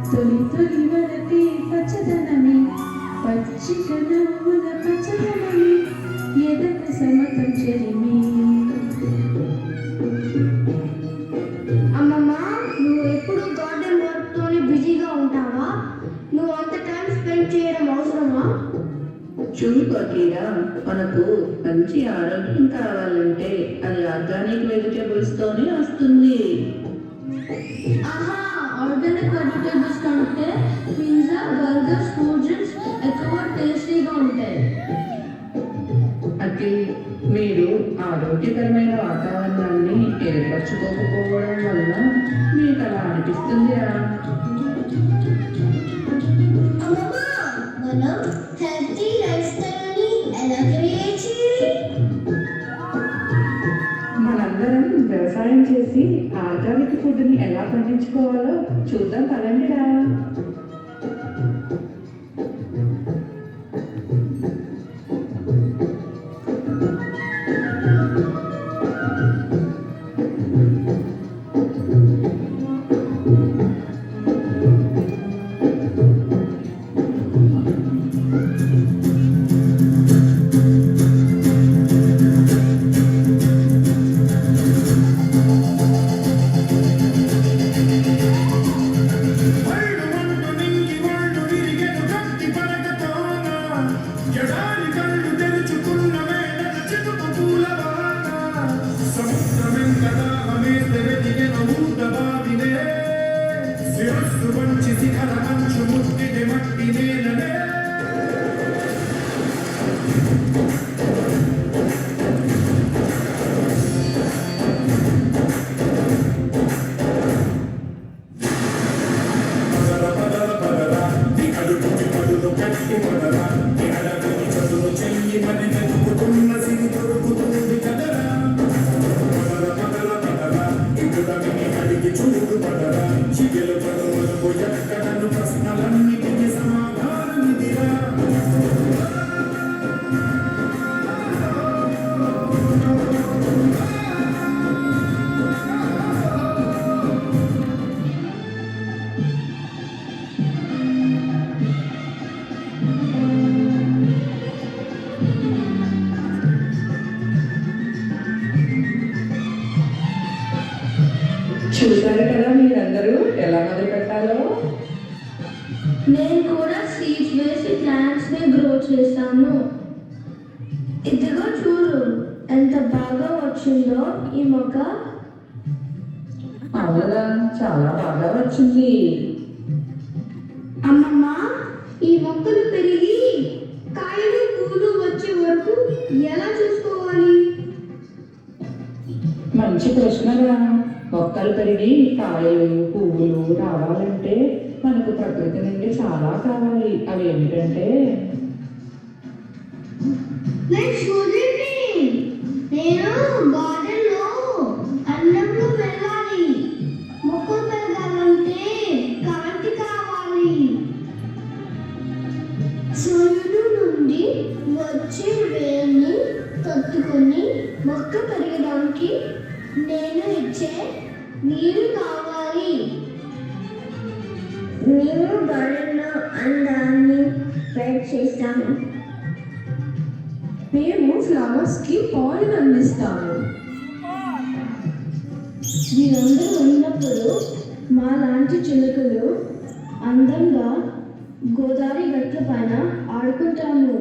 తొలి తొలి వరకే పచ్చదనమే పచ్చిక నవ్వుల పచ్చదనమే ఎదక సమతం చెరిమే. అమ్మమ్మ, నువ్వు ఎప్పుడు గార్డెన్ వర్క్ తోనే బిజీగా ఉంటావా? నువ్వు అంత టైం స్పెండ్ చేయడం అవసరమా? చూడు కోకిరా, మనకు మంచి ఆరోగ్యం కావాలంటే అది ఆర్గానిక్ వెజిటేబుల్స్ తోనే వస్తుంది. ఆహా, ఆర్గానిక్ వెజిటేబుల్స్ కంటే పిజ్జా, బర్గర్స్, కూల్ డ్రింక్స్ ఎక్కువ టేస్టీగా ఉంటాయి. అది మీరు ఆరోగ్యకరమైన వాతావరణాన్ని ఏర్పరచుకోకపోవడం వల్ల మీకు అలా అనిపిస్తుందిరా. అమ్మమ్మ, మనం హెల్తీ లైఫ్ స్టైల్ని ఎలా క్రియేట్ చేయాలి? మనందరం వ్యవసాయం చేసి ఆర్గానిక్ ఫుడ్ని ఎలా పండించుకోవాలో చూద్దాం పదండిరా. చూసారు కదా మీరందరూ ఎలా మొదలు పెట్టాలో. నేను కూడా సీడ్స్ వేసి ప్లాంట్స్ ని గ్రో చేస్తాను. ఇదిగో చూడు ఎంత బాగా వచ్చిందో ఈ మొక్క. అవునరా, చాలా బాగా వచ్చింది. అమ్మమ్మ, ఈ మొక్కలు పెరిగి కాయలు పూలు వచ్చే వరకు ఎలా చూసుకోవాలి? మంచి ప్రశ్నరా. మొక్కలు పెరిగి కాయలు పువ్వులు రావాలంటే మనకు ప్రకృతి నుండి చాలా కావాలి. అవి ఏమిటంటే నేను గార్డెన్ లో అందంలో పెరగాలి. మొక్కలు పెరగాలంటే కాంతి కావాలి. సూర్యుడు నుండి వచ్చే వేడిని తట్టుకొని మొక్క పెరగడానికి నేను ఇచ్చే నీరు కావాలి. నేను గార్డెన్లో అందాన్ని స్ప్రెడ్ చేస్తాను. మేము ఫ్లవర్స్కి పాలు అందిస్తాము. మీరందరూ ఉన్నప్పుడు మా లాంటి చిలుకలు అందంగా గోదావరి గట్ల పైన ఆడుకుంటాము.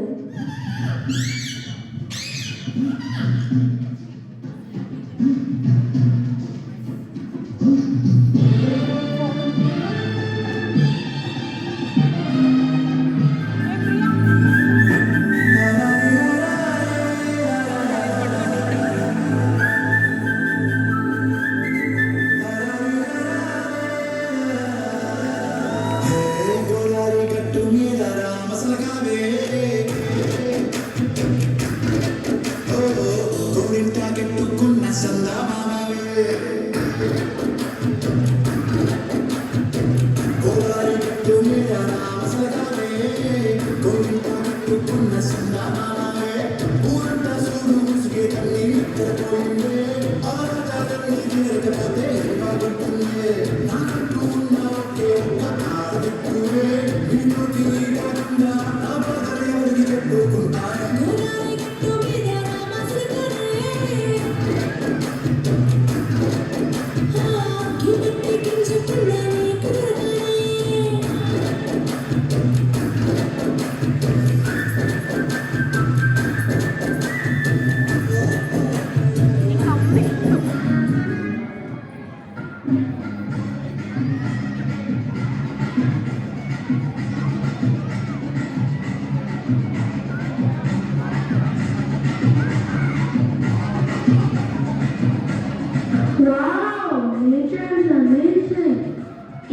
Wow, nature is amazing.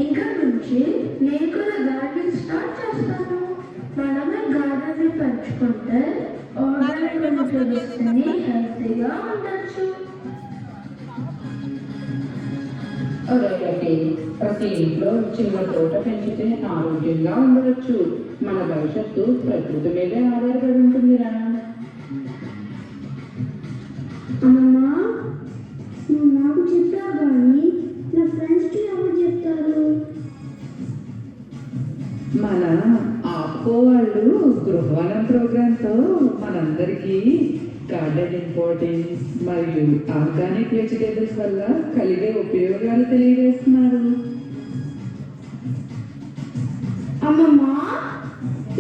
ఇంకా నుంచి నేను కూడా గార్డెన్ స్టార్ట్ చేస్తాను. మనమే గార్డెన్ ని పెంచుకుంటే ఆర్గానిక్ వెజిటేబుల్స్ని హెల్తీగా ఉండొచ్చు. అదొకటి ప్రతి ఇంట్లో చిన్న తోట పెంచితే ఆరోగ్యంగా ఉండవచ్చు. మన భవిష్యత్తు ప్రకృతి మీదే ఆధారపడి ఉంటుందిరా. అమ్మమ్మ, నువ్వు నాకు చెప్పావు కానీ నా ఫ్రెండ్స్కి ఎవరు చెప్తారు? మన ఆప్కో వాళ్ళు గృహవనం ప్రోగ్రాంతో మనందరికీ గార్డెన్ ఇంపార్టెన్స్ మరియు ఆర్గానిక్ వెజిటేబుల్స్ వల్ల కలిగే ఉపయోగాలు తెలియజేస్తున్నారు. అమ్మమ్మ,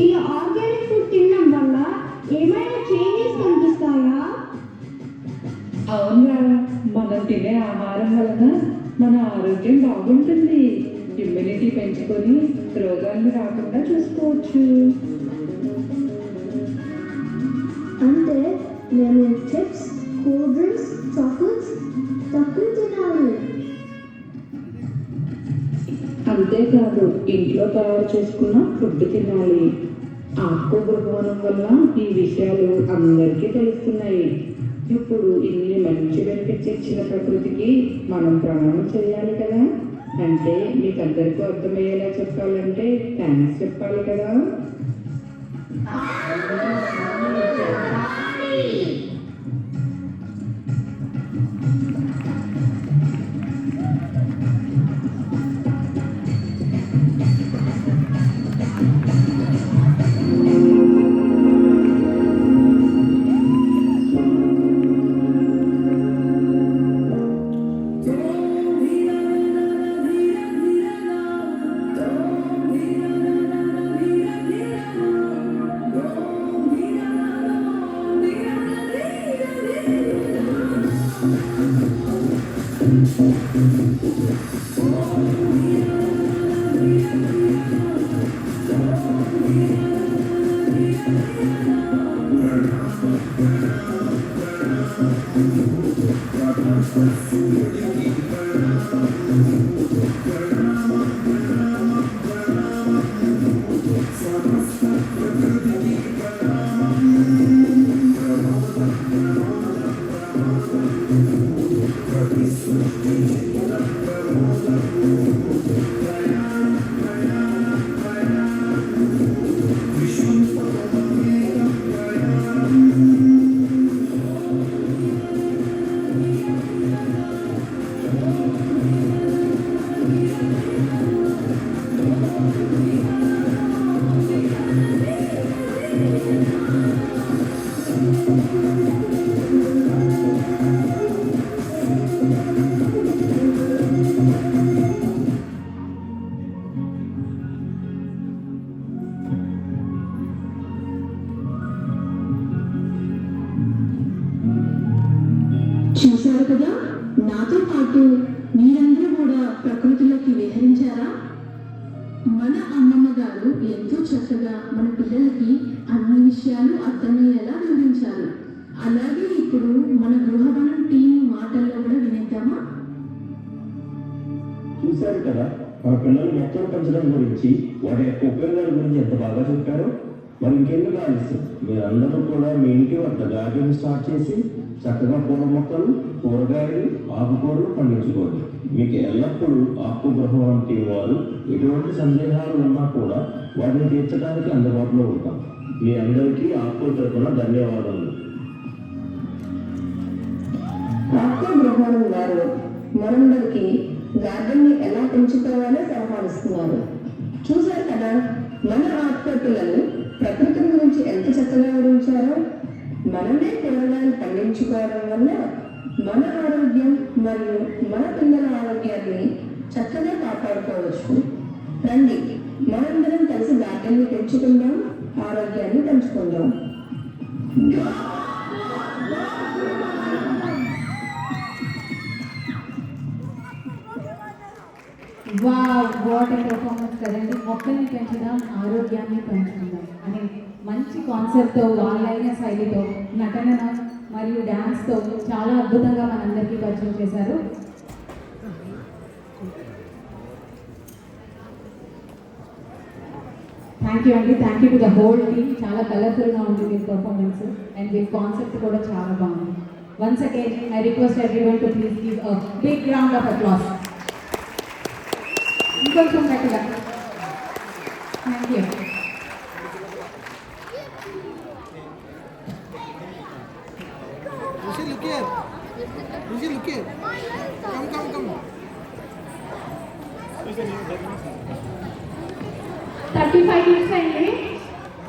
ఈ ఆర్గానిక్ ఫుడ్ తినడం వల్ల ఏమైనా చేంజెస్ కనిపిస్తాయా? అవునరా, మనం తినే ఆహారం వలన మన ఆరోగ్యం బాగుంటుంది. ఇమ్యూనిటీ పెంచుకొని రోగాలను రాకుండా చూసుకోవచ్చు. అంటే నేను చిప్స్, కూల్ డ్రింక్స్, చాక్లెట్స్ తక్కువ తినాలి. అంతేకాదు ఇంట్లో తయారు చేసుకున్న ఫుడ్ తినాలి. ఆకు గృహవనం వల్ల ఈ విషయాలు అందరికీ తెలుస్తున్నాయి. ఇప్పుడు ఇన్ని మంచి బెనిఫిట్స్ ఇచ్చిన ప్రకృతికి మనం ప్రణామం చేయాలి కదా. అంటే మీకు అందరికీ అర్థమయ్యేలా చెప్పాలంటే థ్యాంక్స్ చెప్పాలి కదా. చూశారు కదా, నాతో పాటు మీరందరూ కూడా ప్రకృతిలోకి విహరించారా? మన అమ్మమ్మ గారు ఎంతో చక్కగా మన పిల్లలకి అన్ని విషయాలు అర్థమయ్యేలా వివరించారు. అలాగే ఇప్పుడు మన గృహవనం టీం మాటల్లో కూడా వినేద్దామా? చూశారు కదా, మన పిల్లలు మొక్కలు పెంచడం గురించి వాటి యొక్క ఉపయోగాల గురించి ఎంత బాగా చెప్పారో. మరి ఇంకెందుకు ఆలస్యం, మీరందరూ కూడా మీ ఇంటి వద్ద గార్డెన్ స్టార్ట్ చేసి చక్కగా పూల మొక్కలు, కూరగాయలు, ఆకుకూరలు పండించుకోండి. మీకు ఎల్లప్పుడూ ఆకు గృహవనం టీం వారు ఎటువంటి సందేహాలు ఉన్నా కూడా వాటిని తీర్చడానికి అందుబాటులో ఉంటాం. మీ అందరికీ ఆకు తరపున ధన్యవాదాలు. ఆకు గృహవనం వారు మనందరికీ గార్డెన్ ని ఎలా పెంచుకోవాలో సలహాలు ఇస్తున్నారు. చూశారు కదా, మన ఆకుకట్టులను ప్రకృతి గురించి ఎంత చక్కగా వివరించారో. మనమే కూరగాయలు పండించుకోవడం వల్ల మన ఆరోగ్యం మరియు మన పిల్లల ఆరోగ్యాన్ని చక్కగా కాపాడుకోవచ్చు. పడిపోవచ్చు. రండి, మనందరం కలిసి గార్డెన్ని పెంచుకుందాం, ఆరోగ్యాన్ని పెంచుకుందాం. వాట్ పర్ఫార్మెన్స్ కదండి. మొక్కల్ని పెంచుదాం, ఆరోగ్యాన్ని పెంచుకుందాం అనే మంచి కాన్సెప్ట్తో, వాళ్ళైన శైలితో, నటన మరియు డ్యాన్స్తో చాలా అద్భుతంగా మనందరికీ పరిచయం చేశారు. థ్యాంక్ యూ అండి. Thank you to the whole team. చాలా కలర్ఫుల్గా ఉంది మీ పర్ఫార్మెన్స్ అండ్ మీ కాన్సెప్ట్ కూడా చాలా బాగుంది. Once again I request everyone to please give a big round of applause. ఇంకొంచెం గట్టిగా. Thank you. Lucy, look here. Lucy, look here. Come. 35 minutes అయింది.